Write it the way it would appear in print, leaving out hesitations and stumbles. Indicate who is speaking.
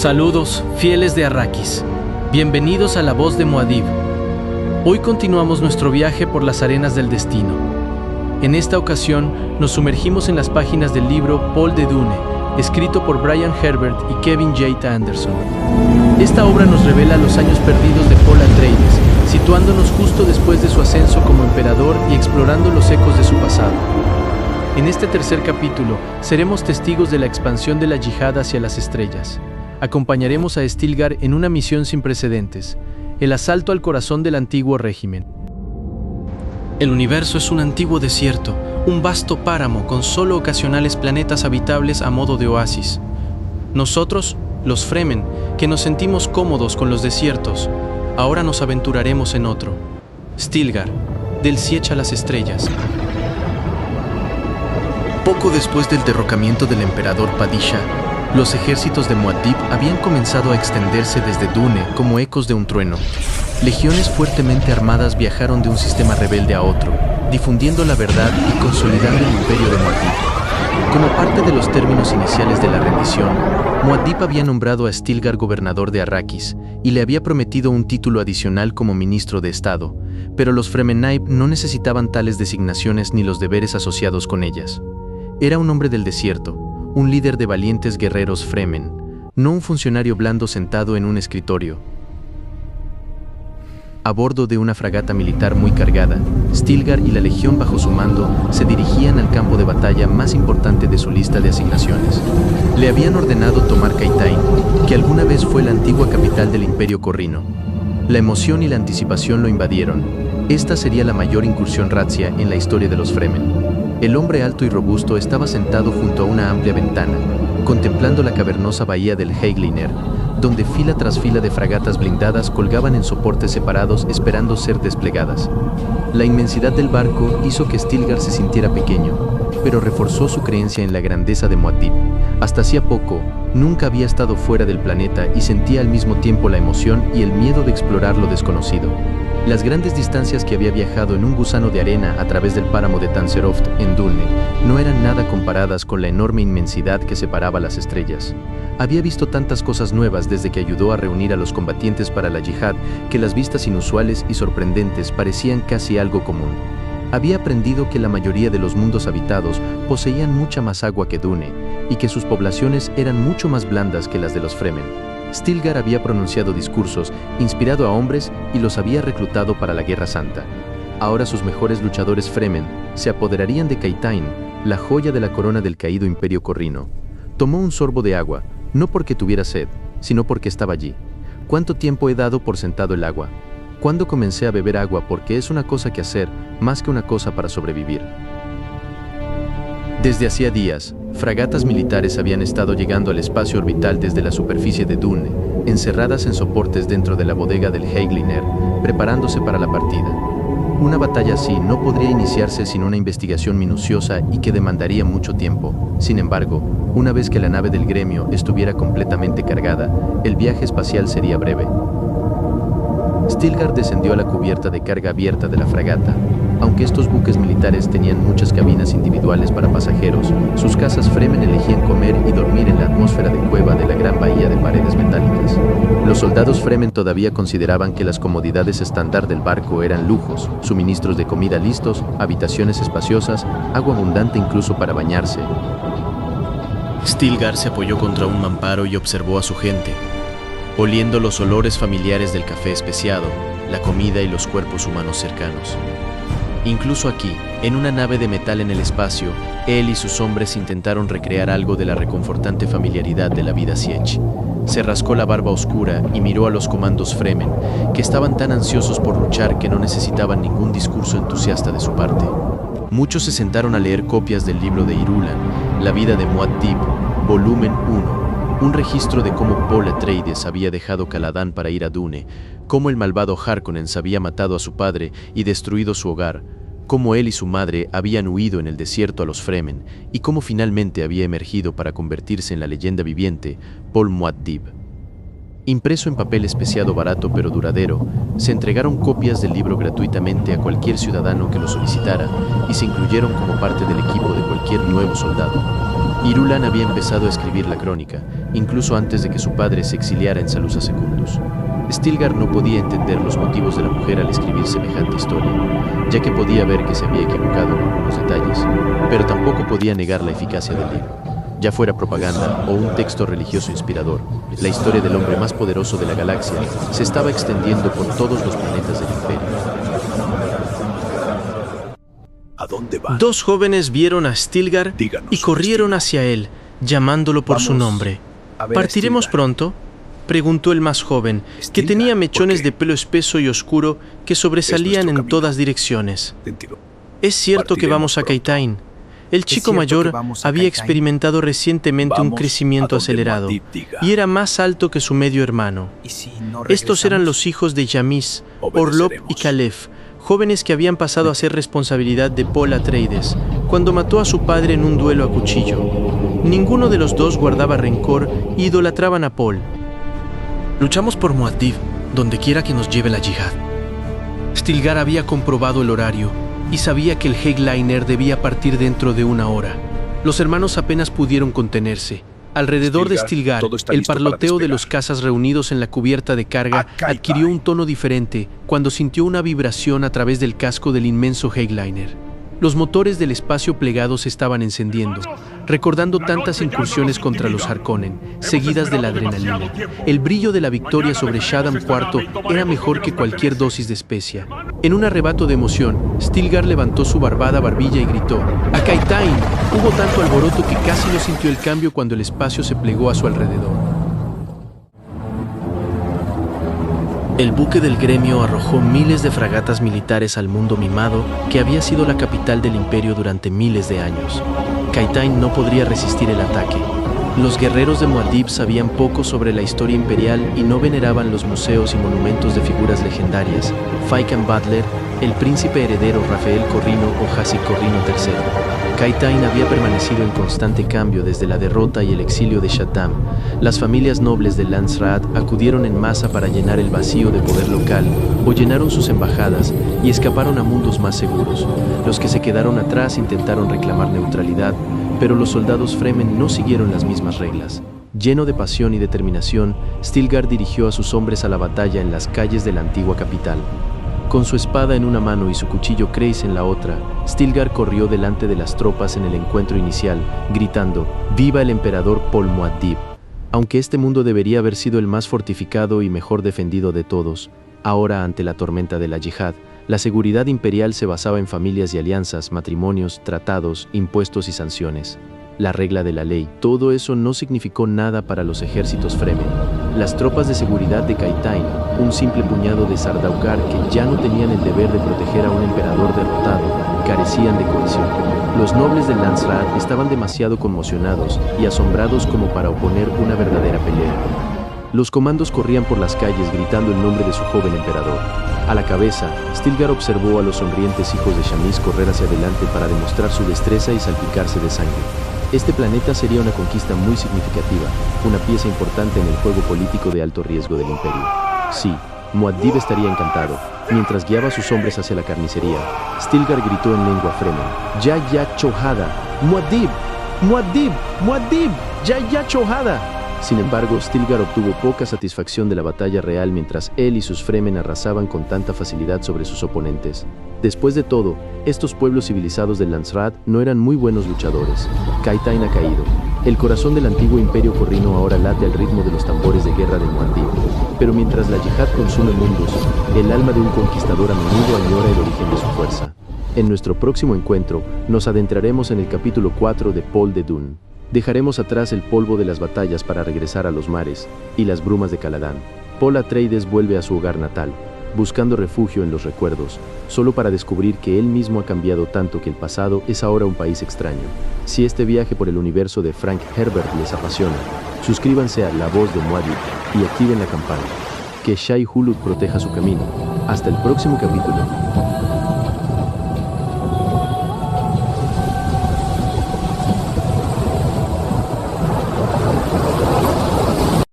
Speaker 1: Saludos, fieles de Arrakis. Bienvenidos a La Voz de Muad'Dib. Hoy continuamos nuestro viaje por las arenas del destino. En esta ocasión, nos sumergimos en las páginas del libro Paul de Dune, escrito por Brian Herbert y Kevin J. Anderson. Esta obra nos revela los años perdidos de Paul Atreides, situándonos justo después de su ascenso como emperador y explorando los ecos de su pasado. En este tercer capítulo, seremos testigos de la expansión de la yihad hacia las estrellas. Acompañaremos a Stilgar en una misión sin precedentes, el asalto al corazón del antiguo régimen. El universo es un antiguo desierto, un vasto páramo con solo ocasionales planetas habitables a modo de oasis. Nosotros, los Fremen, que nos sentimos cómodos con los desiertos, ahora nos aventuraremos en otro. Stilgar, del Sietch a las estrellas. Poco después del derrocamiento del emperador Padishah, los ejércitos de Muad'Dib habían comenzado a extenderse desde Dune como ecos de un trueno. Legiones fuertemente armadas viajaron de un sistema rebelde a otro, difundiendo la verdad y consolidando el imperio de Muad'Dib. Como parte de los términos iniciales de la rendición, Muad'Dib había nombrado a Stilgar gobernador de Arrakis y le había prometido un título adicional como ministro de Estado, pero los Fremennaib no necesitaban tales designaciones ni los deberes asociados con ellas. Era un hombre del desierto, un líder de valientes guerreros Fremen, no un funcionario blando sentado en un escritorio. A bordo de una fragata militar muy cargada, Stilgar y la legión bajo su mando se dirigían al campo de batalla más importante de su lista de asignaciones. Le habían ordenado tomar Kaitain, que alguna vez fue la antigua capital del Imperio Corrino. La emoción y la anticipación lo invadieron. Esta sería la mayor incursión razzia en la historia de los Fremen. El hombre alto y robusto estaba sentado junto a una amplia ventana, contemplando la cavernosa bahía del Heigliner, donde fila tras fila de fragatas blindadas colgaban en soportes separados esperando ser desplegadas. La inmensidad del barco hizo que Stilgar se sintiera pequeño, pero reforzó su creencia en la grandeza de Muad'Dib. Hasta hacía poco, nunca había estado fuera del planeta y sentía al mismo tiempo la emoción y el miedo de explorar lo desconocido. Las grandes distancias que había viajado en un gusano de arena a través del páramo de Tanseroft en Dune no eran nada comparadas con la enorme inmensidad que separaba las estrellas. Había visto tantas cosas nuevas desde que ayudó a reunir a los combatientes para la yihad que las vistas inusuales y sorprendentes parecían casi algo común. Había aprendido que la mayoría de los mundos habitados poseían mucha más agua que Dune y que sus poblaciones eran mucho más blandas que las de los Fremen. Stilgar había pronunciado discursos, inspirado a hombres y los había reclutado para la Guerra Santa. Ahora sus mejores luchadores Fremen se apoderarían de Kaitain, la joya de la corona del caído Imperio Corrino. Tomó un sorbo de agua, no porque tuviera sed, sino porque estaba allí. ¿Cuánto tiempo he dado por sentado el agua? ¿Cuándo comencé a beber agua porque es una cosa que hacer, más que una cosa para sobrevivir? Desde hacía días, fragatas militares habían estado llegando al espacio orbital desde la superficie de Dune, encerradas en soportes dentro de la bodega del Heigliner, preparándose para la partida. Una batalla así no podría iniciarse sin una investigación minuciosa y que demandaría mucho tiempo. Sin embargo, una vez que la nave del gremio estuviera completamente cargada, el viaje espacial sería breve. Stilgar descendió a la cubierta de carga abierta de la fragata. Aunque estos buques militares tenían muchas cabinas individuales para pasajeros, sus casas Fremen elegían comer y dormir en la atmósfera de cueva de la gran bahía de paredes metálicas. Los soldados Fremen todavía consideraban que las comodidades estándar del barco eran lujos, suministros de comida listos, habitaciones espaciosas, agua abundante incluso para bañarse. Stilgar se apoyó contra un mamparo y observó a su gente, oliendo los olores familiares del café especiado, la comida y los cuerpos humanos cercanos. Incluso aquí, en una nave de metal en el espacio, él y sus hombres intentaron recrear algo de la reconfortante familiaridad de la vida Sietch. Se rascó la barba oscura y miró a los comandos Fremen, que estaban tan ansiosos por luchar que no necesitaban ningún discurso entusiasta de su parte. Muchos se sentaron a leer copias del libro de Irulan, La vida de Muad'Dib, volumen 1, un registro de cómo Paul Atreides había dejado Caladan para ir a Dune, cómo el malvado Harkonnen había matado a su padre y destruido su hogar, cómo él y su madre habían huido en el desierto a los Fremen y cómo finalmente había emergido para convertirse en la leyenda viviente Paul Muad'Dib. Impreso en papel especiado barato pero duradero, se entregaron copias del libro gratuitamente a cualquier ciudadano que lo solicitara y se incluyeron como parte del equipo de cualquier nuevo soldado. Irulan había empezado a escribir la crónica, incluso antes de que su padre se exiliara en Salusa Secundus. Stilgar no podía entender los motivos de la mujer al escribir semejante historia, ya que podía ver que se había equivocado en algunos detalles, pero tampoco podía negar la eficacia del libro. Ya fuera propaganda o un texto religioso inspirador, la historia del hombre más poderoso de la galaxia se estaba extendiendo por todos los planetas del Imperio.
Speaker 2: ¿A dónde va?
Speaker 3: Dos jóvenes vieron a Stilgar y corrieron hacia él, llamándolo por su nombre. ¿Partiremos pronto?, preguntó el más joven, que tenía mechones de pelo espeso y oscuro que sobresalían en todas direcciones. «Es cierto que vamos a Kaitain». El chico mayor había experimentado recientemente un crecimiento acelerado y era más alto que su medio hermano. Estos eran los hijos de Jamis, Orlop y Calef, jóvenes que habían pasado a ser responsabilidad de Paul Atreides cuando mató a su padre en un duelo a cuchillo. Ninguno de los dos guardaba rencor y idolatraban a Paul. «Luchamos por Muad'Dib, donde quiera que nos lleve la yihad». Stilgar había comprobado el horario y sabía que el Highliner debía partir dentro de 1 hora. Los hermanos apenas pudieron contenerse. Alrededor de Stilgar, el parloteo de los cazas reunidos en la cubierta de carga adquirió un tono diferente cuando sintió una vibración a través del casco del inmenso Highliner. Los motores del espacio plegado se estaban encendiendo, recordando tantas incursiones contra los Harkonnen, seguidas de la adrenalina. El brillo de la victoria sobre Shaddam IV era mejor que cualquier dosis de especia. En un arrebato de emoción, Stilgar levantó su barbada barbilla y gritó: «¡A Kaitain!». Hubo tanto alboroto que casi no sintió el cambio cuando el espacio se plegó a su alrededor. El buque del gremio arrojó miles de fragatas militares al mundo mimado que había sido la capital del imperio durante miles de años. Kaitain no podría resistir el ataque. Los guerreros de Muad'Dib sabían poco sobre la historia imperial y no veneraban los museos y monumentos de figuras legendarias, Faikan Butler, el príncipe heredero Rafael Corrino o Hasik Corrino III. Kaitain había permanecido en constante cambio desde la derrota y el exilio de Shaddam. Las familias nobles de Landsraad acudieron en masa para llenar el vacío de poder local o llenaron sus embajadas y escaparon a mundos más seguros. Los que se quedaron atrás intentaron reclamar neutralidad, pero los soldados Fremen no siguieron las mismas reglas. Lleno de pasión y determinación, Stilgar dirigió a sus hombres a la batalla en las calles de la antigua capital. Con su espada en una mano y su cuchillo Kreis en la otra, Stilgar corrió delante de las tropas en el encuentro inicial, gritando: «¡Viva el emperador Paul Muad'Dib!». Aunque este mundo debería haber sido el más fortificado y mejor defendido de todos, ahora ante la tormenta de la yihad, la seguridad imperial se basaba en familias y alianzas, matrimonios, tratados, impuestos y sanciones. La regla de la ley, todo eso no significó nada para los ejércitos Fremen. Las tropas de seguridad de Kaitain, un simple puñado de Sardaukar que ya no tenían el deber de proteger a un emperador derrotado, carecían de cohesión. Los nobles de Landsraad estaban demasiado conmocionados y asombrados como para oponer una verdadera pelea. Los comandos corrían por las calles gritando el nombre de su joven emperador. A la cabeza, Stilgar observó a los sonrientes hijos de Jamis correr hacia adelante para demostrar su destreza y salpicarse de sangre. Este planeta sería una conquista muy significativa, una pieza importante en el juego político de alto riesgo del Imperio. Sí, Muad'Dib estaría encantado. Mientras guiaba a sus hombres hacia la carnicería, Stilgar gritó en lengua Fremen: «Ya Chohada! ¡Muad'Dib! ¡Muad'Dib! ¡Muad'Dib! Ya Chohada!». Sin embargo, Stilgar obtuvo poca satisfacción de la batalla real mientras él y sus Fremen arrasaban con tanta facilidad sobre sus oponentes. Después de todo, estos pueblos civilizados de Landsraad no eran muy buenos luchadores. Kaitain ha caído. El corazón del antiguo imperio corrino ahora late al ritmo de los tambores de guerra de Muad'Dib. Pero mientras la yihad consume mundos, el alma de un conquistador a menudo añora el origen de su fuerza. En nuestro próximo encuentro, nos adentraremos en el capítulo 4 de Paul de Dune. Dejaremos atrás el polvo de las batallas para regresar a los mares y las brumas de Caladan. Paul Atreides vuelve a su hogar natal, buscando refugio en los recuerdos, solo para descubrir que él mismo ha cambiado tanto que el pasado es ahora un país extraño. Si este viaje por el universo de Frank Herbert les apasiona, suscríbanse a La Voz de Muad'Dib y activen la campana. Que Shai Hulud proteja su camino. Hasta el próximo capítulo.